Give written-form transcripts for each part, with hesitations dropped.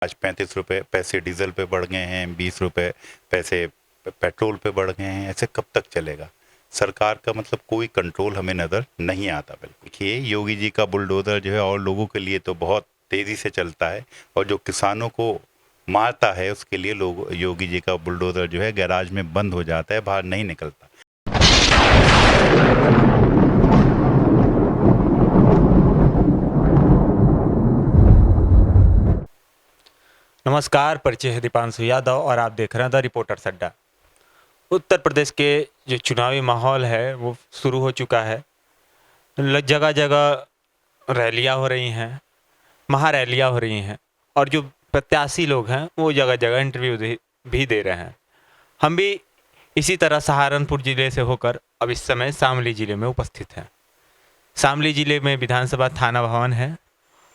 आज 35 रुपये पैसे डीजल पे बढ़ गए हैं, 20 रुपये पैसे पेट्रोल पे बढ़ गए हैं। ऐसे कब तक चलेगा? सरकार का मतलब कोई कंट्रोल हमें नज़र नहीं आता। बिल्कुल देखिए, योगी जी का बुलडोज़र जो है और लोगों के लिए तो बहुत तेज़ी से चलता है, और जो किसानों को मारता है उसके लिए लोग योगी जी का बुलडोज़र जो है गैराज में बंद हो जाता है, बाहर नहीं निकलता। नमस्कार, परिचय है दीपांशु यादव और आप देख रहे हैं द रिपोर्टर्स अड्डा। उत्तर प्रदेश के जो चुनावी माहौल है वो शुरू हो चुका है। जगह जगह रैलियां हो रही हैं, महारैलियां हो रही हैं, और जो प्रत्याशी लोग हैं वो जगह जगह इंटरव्यू भी दे रहे हैं। हम भी इसी तरह सहारनपुर जिले से होकर अब इस समय शामली जिले में उपस्थित हैं। शामली जिले में विधानसभा थाना भवन है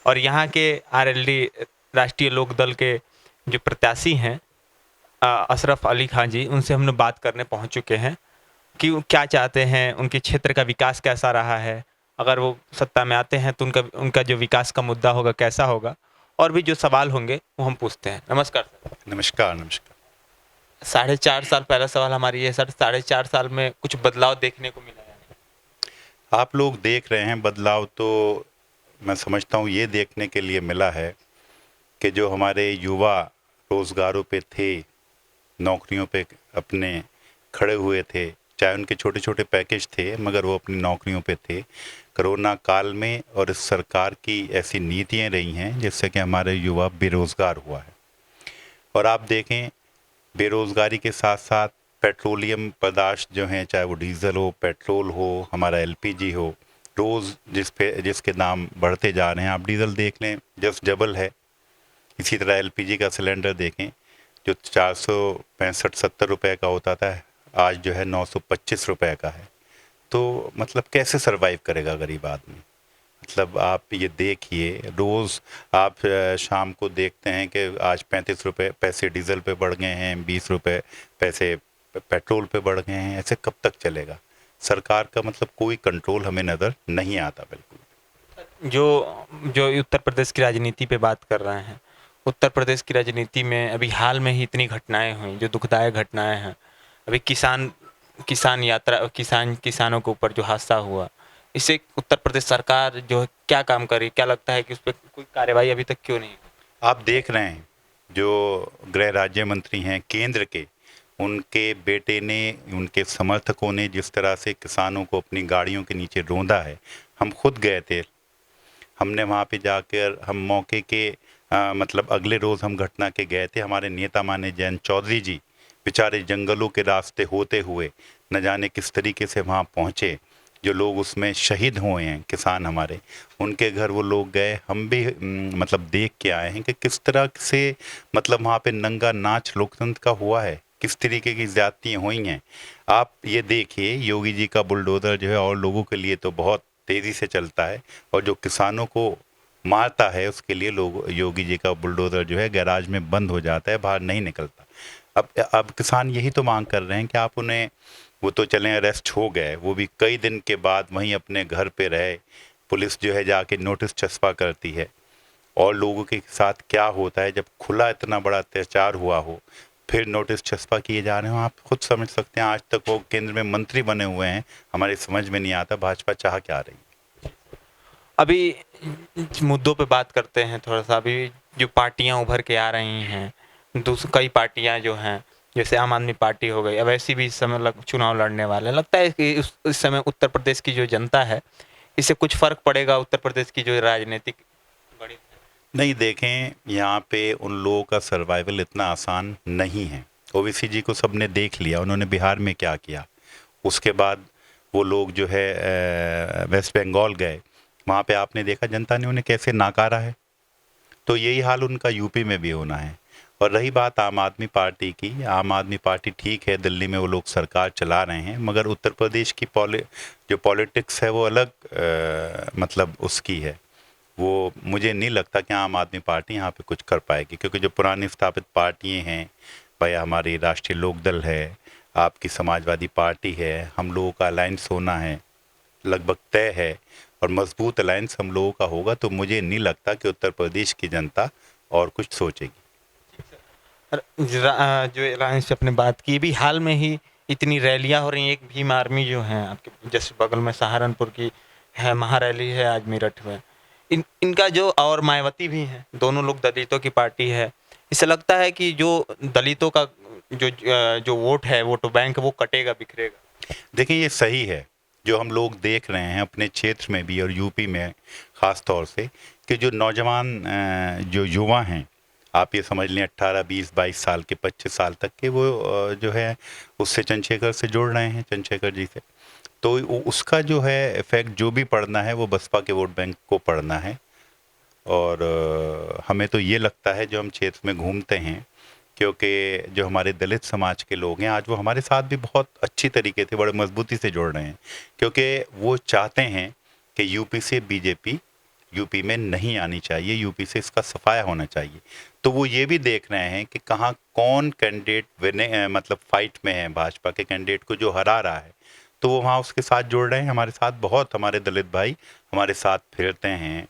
और यहाँ के आरएलडी राष्ट्रीय लोक दल के जो प्रत्याशी हैं अशरफ अली खान जी, उनसे हम लोग बात करने पहुंच चुके हैं कि वो क्या चाहते हैं, उनके क्षेत्र का विकास कैसा रहा है, अगर वो सत्ता में आते हैं तो उनका उनका जो विकास का मुद्दा होगा कैसा होगा, और भी जो सवाल होंगे वो हम पूछते हैं। नमस्कार सर। नमस्कार नमस्कार। 4.5 साल पहला सवाल हमारी ये सर, 4.5 साल में कुछ बदलाव देखने को मिला या नहीं? आप लोग देख रहे हैं बदलाव, तो मैं समझता हूँ ये देखने के लिए मिला है कि जो हमारे युवा रोज़गारों पे थे, नौकरियों पे अपने खड़े हुए थे, चाहे उनके छोटे छोटे पैकेज थे मगर वो अपनी नौकरियों पे थे। कोरोना काल में और इस सरकार की ऐसी नीतियाँ रही हैं जिससे कि हमारे युवा बेरोज़गार हुआ है। और आप देखें, बेरोज़गारी के साथ साथ पेट्रोलियम पदार्थ जो हैं, चाहे वो डीज़ल हो, पेट्रोल हो, हमारा एलपीजी हो, रोज़ जिसके दाम बढ़ते जा रहे हैं। आप डीज़ल देख लें, जस्ट डबल है। इसी तरह एलपीजी का सिलेंडर देखें, जो 465-70 रुपए का होता था, आज जो है 925 रुपए का है। तो मतलब कैसे सरवाइव करेगा गरीब आदमी? मतलब आप ये देखिए, रोज़ आप शाम को देखते हैं कि आज 35 रुपये पैसे डीजल पे बढ़ गए हैं, 20 रुपये पैसे पेट्रोल पे बढ़ गए हैं। ऐसे कब तक चलेगा? सरकार का मतलब कोई कंट्रोल हमें नज़र नहीं आता। बिल्कुल जो जो उत्तर प्रदेश की राजनीति पे बात कर रहे हैं, उत्तर प्रदेश की राजनीति में अभी हाल में ही इतनी घटनाएं हुई जो दुखदायक घटनाएं हैं। अभी किसानों के ऊपर जो हादसा हुआ, इससे उत्तर प्रदेश सरकार जो है क्या काम करी, क्या लगता है कि उस पर कोई कार्रवाई अभी तक क्यों नहीं हुई? आप देख रहे हैं, जो गृह राज्य मंत्री हैं केंद्र के, उनके बेटे ने, उनके समर्थकों ने जिस तरह से किसानों को अपनी गाड़ियों के नीचे रौंदा है। हम खुद गए थे, हमने वहाँ पे जाकर हम मौके के मतलब अगले रोज़ हम घटना के गए थे। हमारे नेता माने जयंत चौधरी जी बेचारे जंगलों के रास्ते होते हुए न जाने किस तरीके से वहाँ पहुँचे। जो लोग उसमें शहीद हुए हैं किसान हमारे, उनके घर वो लोग गए। हम भी मतलब देख के आए हैं कि किस तरह से मतलब वहाँ पे नंगा नाच लोकतंत्र का हुआ है, किस तरीके की ज़्यादतियाँ हुई हैं। आप ये देखिए, योगी जी का बुलडोज़र जो है और लोगों के लिए तो बहुत तेज़ी से चलता है, और जो किसानों को मारता है उसके लिए लोग योगी जी का बुलडोज़र जो है गैराज में बंद हो जाता है, बाहर नहीं निकलता। अब किसान यही तो मांग कर रहे हैं कि आप उन्हें, वो तो चलें अरेस्ट हो गए, वो भी कई दिन के बाद वहीं अपने घर पे रहे। पुलिस जो है जाके नोटिस चस्पा करती है, और लोगों के साथ क्या होता है जब खुला इतना बड़ा अत्याचार हुआ हो, फिर नोटिस चस्पा किए जा रहे हो। आप खुद समझ सकते हैं, आज तक वो केंद्र में मंत्री बने हुए हैं। हमारी समझ में नहीं आता भाजपा चाह क्या रही। अभी मुद्दों पे बात करते हैं थोड़ा सा। अभी जो पार्टियां उभर के आ रही हैं, कई पार्टियां जो हैं, जैसे आम आदमी पार्टी हो गई, अब ऐसी भी इस समय चुनाव लड़ने वाले हैं। लगता है कि इस समय उत्तर प्रदेश की जो जनता है, इससे कुछ फर्क पड़ेगा उत्तर प्रदेश की जो राजनीतिक गणित है? नहीं, देखें, यहाँ पे उन लोगों का सर्वाइवल इतना आसान नहीं है। ओवैसी जी को सबने देख लिया, उन्होंने बिहार में क्या किया। उसके बाद वो लोग जो है वेस्ट बंगाल गए, वहाँ पे आपने देखा जनता ने उन्हें कैसे नकारा है। तो यही हाल उनका यूपी में भी होना है। और रही बात आम आदमी पार्टी की, आम आदमी पार्टी ठीक है, दिल्ली में वो लोग सरकार चला रहे हैं, मगर उत्तर प्रदेश की जो पॉलिटिक्स है वो अलग मतलब उसकी है। वो मुझे नहीं लगता कि आम आदमी पार्टी यहाँ पे कुछ कर पाएगी, क्योंकि जो पुरानी स्थापित पार्टियाँ हैं, भाई हमारी राष्ट्रीय लोकदल है, आपकी समाजवादी पार्टी है, हम लोगों का अलायंस होना है लगभग तय है, और मजबूत अलायंस हम लोगों का होगा। तो मुझे नहीं लगता कि उत्तर प्रदेश की जनता और कुछ सोचेगी। जो एलायंस से आपने बात की, भी हाल में ही इतनी रैलियां हो रही हैं। एक भीम आर्मी जो है आपके जैसे बगल में सहारनपुर की है, महारैली है आज मेरठ में। इनका जो, और मायावती भी हैं, दोनों लोग दलितों की पार्टी है। इससे लगता है कि जो दलितों का जो वोट है, वोट बैंक, वो कटेगा, बिखरेगा। देखिए ये सही है जो हम लोग देख रहे हैं अपने क्षेत्र में भी और यूपी में ख़ास तौर से, कि जो नौजवान जो युवा हैं, आप ये समझ लें 18, 20, 22 साल के, 25 साल तक के, वो जो है उससे चंद्रशेखर से जुड़ रहे हैं, चंद्रशेखर जी से। तो उसका जो है इफेक्ट जो भी पड़ना है वो बसपा के वोट बैंक को पड़ना है। और हमें तो ये लगता है जो हम क्षेत्र में घूमते हैं, क्योंकि जो हमारे दलित समाज के लोग हैं आज वो हमारे साथ भी बहुत अच्छी तरीके से बड़े मजबूती से जुड़ रहे हैं, क्योंकि वो चाहते हैं कि यूपी से बीजेपी यूपी में नहीं आनी चाहिए, यूपी से इसका सफाया होना चाहिए। तो वो ये भी देख रहे हैं कि कहाँ कौन कैंडिडेट मतलब फाइट में है, भाजपा के कैंडिडेट को जो हरा रहा है, तो वो वहाँ उसके साथ जुड़ रहे हैं। हमारे साथ बहुत हमारे दलित भाई हमारे साथ फिरते हैं,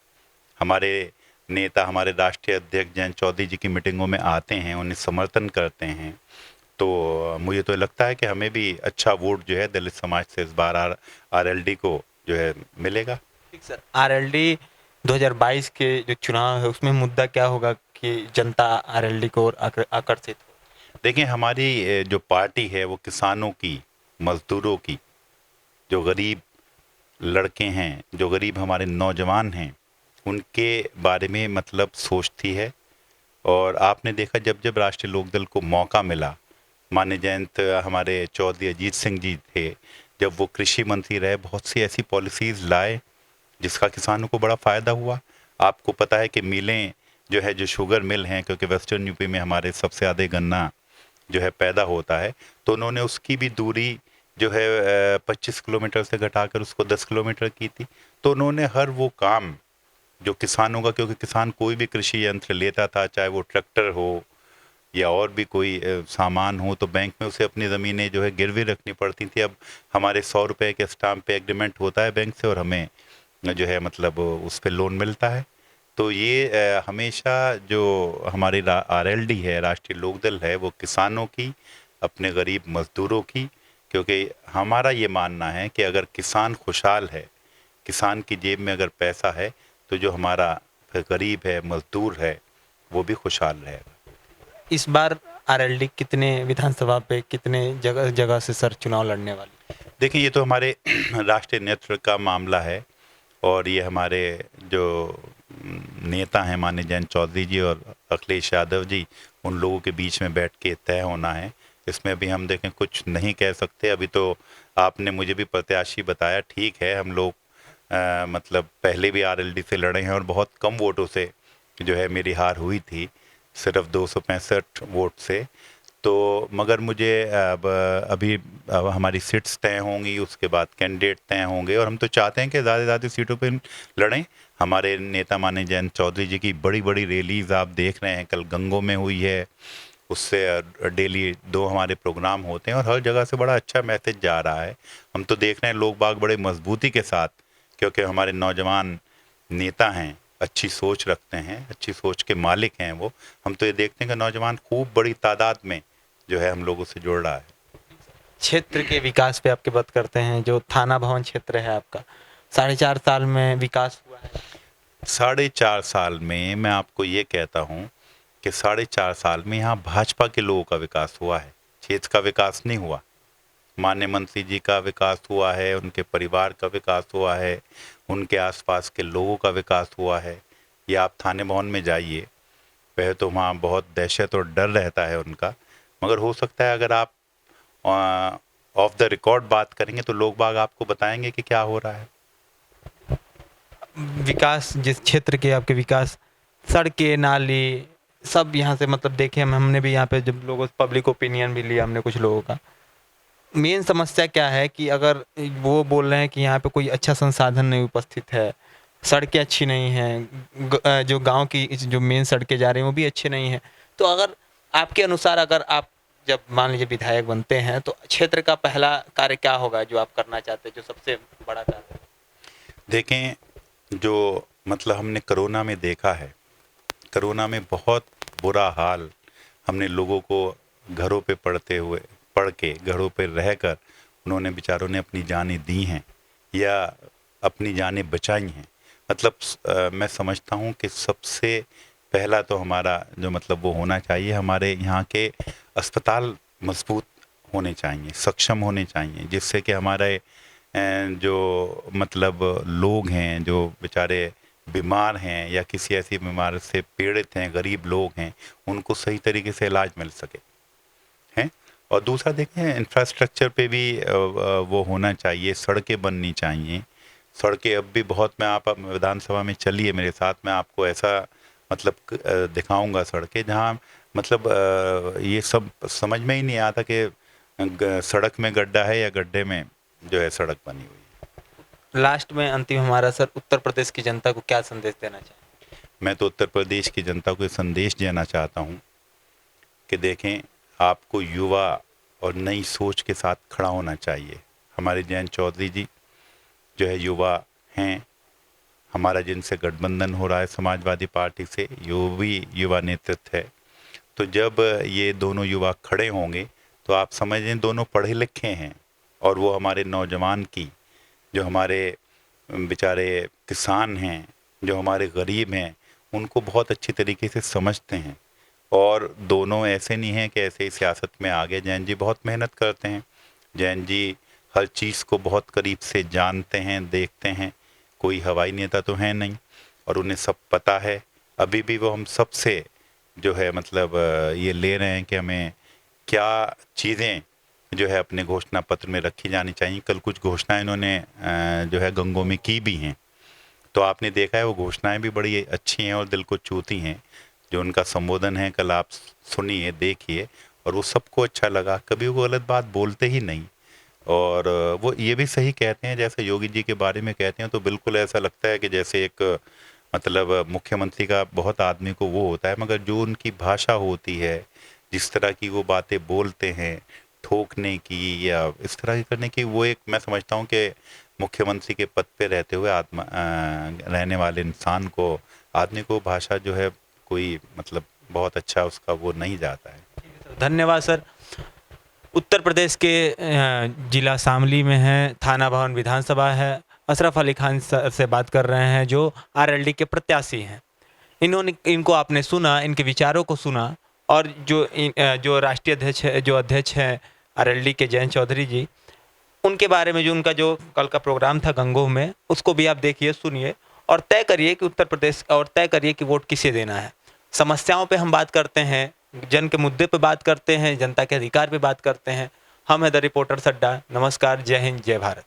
हमारे नेता, हमारे राष्ट्रीय अध्यक्ष जयंत चौधरी जी की मीटिंगों में आते हैं, उन्हें समर्थन करते हैं। तो मुझे तो लगता है कि हमें भी अच्छा वोट जो है दलित समाज से इस बार आरएलडी को जो है मिलेगा। ठीक सर, आरएलडी 2022 के जो चुनाव है उसमें मुद्दा क्या होगा कि जनता आरएलडी को और आकर्षित हो? देखिए हमारी जो पार्टी है वो किसानों की, मजदूरों की, जो गरीब लड़के हैं, जो गरीब हमारे नौजवान हैं, उनके बारे में मतलब सोचती है। और आपने देखा जब जब राष्ट्रीय लोकदल को मौका मिला, माननीय जयंत हमारे चौधरी अजीत सिंह जी थे, जब वो कृषि मंत्री रहे, बहुत सी ऐसी पॉलिसीज़ लाए जिसका किसानों को बड़ा फ़ायदा हुआ। आपको पता है कि मिलें जो है, जो शुगर मिल हैं, क्योंकि वेस्टर्न यूपी में हमारे सबसे ज़्यादा गन्ना जो है पैदा होता है, तो उन्होंने उसकी भी दूरी जो है 25 किलोमीटर से घटाकर उसको 10 किलोमीटर की थी। तो उन्होंने हर वो काम जो किसानों का, क्योंकि किसान कोई भी कृषि यंत्र लेता था, चाहे वो ट्रैक्टर हो या और भी कोई सामान हो, तो बैंक में उसे अपनी ज़मीनें जो है गिरवी रखनी पड़ती थी। अब हमारे 100 रुपए के स्टाम्प पे एग्रीमेंट होता है बैंक से और हमें जो है मतलब उस पर लोन मिलता है। तो ये हमेशा जो हमारी आरएलडी है, राष्ट्रीय लोकदल है, वो किसानों की, अपने गरीब मजदूरों की, क्योंकि हमारा ये मानना है कि अगर किसान खुशहाल है, किसान की जेब में अगर पैसा है, तो जो हमारा गरीब है, मजदूर है, वो भी खुशहाल रहेगा। इस बार आरएलडी कितने विधानसभा पे, कितने जगह जगह से सर चुनाव लड़ने वाली? देखिए ये तो हमारे राष्ट्रीय नेतृत्व का मामला है, और ये हमारे जो नेता हैं माननीय जयंत चौधरी जी और अखिलेश यादव जी, उन लोगों के बीच में बैठ के तय होना है। इसमें अभी हम देखें कुछ नहीं कह सकते। अभी तो आपने मुझे भी प्रत्याशी बताया, ठीक है, हम लोग मतलब पहले भी आरएलडी से लड़े हैं और बहुत कम वोटों से जो है मेरी हार हुई थी, सिर्फ 265 वोट से। तो मगर मुझे अब हमारी सीट्स तय होंगी, उसके बाद कैंडिडेट तय होंगे, और हम तो चाहते हैं कि ज़्यादा से ज़्यादा सीटों पे लड़ें। हमारे नेता माननीय जयंत चौधरी जी की बड़ी बड़ी रैलीज आप देख रहे हैं, कल गंगों में हुई है, उससे डेली 2 हमारे प्रोग्राम होते हैं और हर जगह से बड़ा अच्छा मैसेज जा रहा है। हम तो देख रहे हैं लोग बाग बड़े मजबूती के साथ, क्योंकि हमारे नौजवान नेता हैं, अच्छी सोच रखते हैं, अच्छी सोच के मालिक हैं वो। हम तो ये देखते हैं कि नौजवान खूब बड़ी तादाद में जो है हम लोगों से जुड़ रहा है। क्षेत्र के विकास पे आपकी बात करते हैं, जो थाना भवन क्षेत्र है आपका, 4.5 साल में विकास हुआ है? 4.5 साल में मैं आपको ये कहता हूँ कि 4.5 साल में यहाँ भाजपा के लोगों का विकास हुआ है, क्षेत्र का विकास नहीं हुआ। माननीय मंत्री जी का विकास हुआ है, उनके परिवार का विकास हुआ है, उनके आसपास के लोगों का विकास हुआ है। या आप थाने भवन में जाइए, पहले तो वहाँ बहुत दहशत और डर रहता है उनका, मगर हो सकता है अगर आप ऑफ द रिकॉर्ड बात करेंगे तो लोग बाग आपको बताएंगे कि क्या हो रहा है। विकास, जिस क्षेत्र के आपके विकास, सड़कें, नाली, सब यहाँ से मतलब देखे हमने भी यहाँ पे जब लोगों से पब्लिक ओपिनियन भी लिया हमने कुछ लोगों का। मेन समस्या क्या है कि अगर वो बोल रहे हैं कि यहाँ पे कोई अच्छा संसाधन नहीं उपस्थित है, सड़कें अच्छी नहीं हैं, जो गांव की जो मेन सड़कें जा रही हैं वो भी अच्छे नहीं हैं। तो अगर आपके अनुसार, अगर आप जब मान लीजिए विधायक बनते हैं, तो क्षेत्र का पहला कार्य क्या होगा जो आप करना चाहते हैं, जो सबसे बड़ा कार्य? देखें, जो मतलब हमने कोरोना में देखा है, कोरोना में बहुत बुरा हाल हमने लोगों को घरों पे पढ़ के घरों पे रहकर उन्होंने बेचारों ने अपनी जानें दी हैं या अपनी जानें बचाई हैं। मतलब मैं समझता हूँ कि सबसे पहला तो हमारा जो मतलब वो होना चाहिए, हमारे यहाँ के अस्पताल मजबूत होने चाहिए, सक्षम होने चाहिए, जिससे कि हमारे जो मतलब लोग हैं जो बेचारे बीमार हैं या किसी ऐसी बीमारी से पीड़ित हैं, गरीब लोग हैं, उनको सही तरीके से इलाज मिल सके हैं। और दूसरा देखें, इंफ्रास्ट्रक्चर पे भी वो होना चाहिए, सड़कें बननी चाहिए। सड़कें अब भी बहुत, मैं आप विधानसभा में चलिए मेरे साथ, मैं आपको ऐसा मतलब दिखाऊंगा सड़कें जहाँ मतलब ये सब समझ में ही नहीं आता कि सड़क में गड्ढा है या गड्ढे में जो है सड़क बनी हुई है। लास्ट में अंतिम हमारा सर, उत्तर प्रदेश की जनता को क्या संदेश देना चाहिए? मैं तो उत्तर प्रदेश की जनता को ये संदेश देना चाहता हूँ कि देखें, आपको युवा और नई सोच के साथ खड़ा होना चाहिए। हमारे जयंत चौधरी जी जो है युवा हैं, हमारा जिनसे गठबंधन हो रहा है समाजवादी पार्टी से, यो भी युवा नेतृत्व है। तो जब ये दोनों युवा खड़े होंगे तो आप समझें दोनों पढ़े लिखे हैं और वो हमारे नौजवान की, जो हमारे बेचारे किसान हैं, जो हमारे गरीब हैं, उनको बहुत अच्छी तरीके से समझते हैं। और दोनों ऐसे नहीं हैं कि ऐसे ही सियासत में आगे। जैन जी बहुत मेहनत करते हैं, जैन जी हर चीज़ को बहुत करीब से जानते हैं, देखते हैं। कोई हवाई नेता तो है नहीं और उन्हें सब पता है। अभी भी वो हम सबसे जो है मतलब ये ले रहे हैं कि हमें क्या चीज़ें जो है अपने घोषणा पत्र में रखी जानी चाहिए। कल कुछ घोषणाएं इन्होंने जो है गंगों में की भी हैं, तो आपने देखा है वो घोषणाएं भी बड़ी अच्छी हैं और दिल को छूती हैं। जो उनका संबोधन है कल आप सुनिए, देखिए, और वो सबको अच्छा लगा। कभी वो गलत बात बोलते ही नहीं और वो ये भी सही कहते हैं। जैसे योगी जी के बारे में कहते हैं तो बिल्कुल ऐसा लगता है कि जैसे एक मतलब मुख्यमंत्री का बहुत आदमी को वो होता है, मगर जो उनकी भाषा होती है, जिस तरह की वो बातें बोलते हैं, ठोकने की या इस तरह की करने की, वो एक मैं समझता हूँ कि मुख्यमंत्री के पद पे रहते हुए रहने वाले इंसान को, आदमी को भाषा जो है कोई मतलब बहुत अच्छा उसका वो नहीं जाता है। धन्यवाद सर। उत्तर प्रदेश के जिला शामली में है, थाना भवन विधानसभा है। अशरफ अली खान सर से बात कर रहे हैं जो आरएलडी के प्रत्याशी हैं। इनको आपने सुना, इनके विचारों को सुना, और जो राष्ट्रीय अध्यक्ष है, जो अध्यक्ष हैं आरएलडी के जयंत चौधरी जी, उनके बारे में जो उनका जो कल का प्रोग्राम था गंगोह में, उसको भी आप देखिए, सुनिए और तय करिए कि उत्तर प्रदेश, और तय करिए कि वोट किसे देना है। समस्याओं पे हम बात करते हैं, जन के मुद्दे पे बात करते हैं, जनता के अधिकार पे बात करते हैं। हम है द रिपोर्टर अड्डा। नमस्कार, जय हिंद, जय भारत।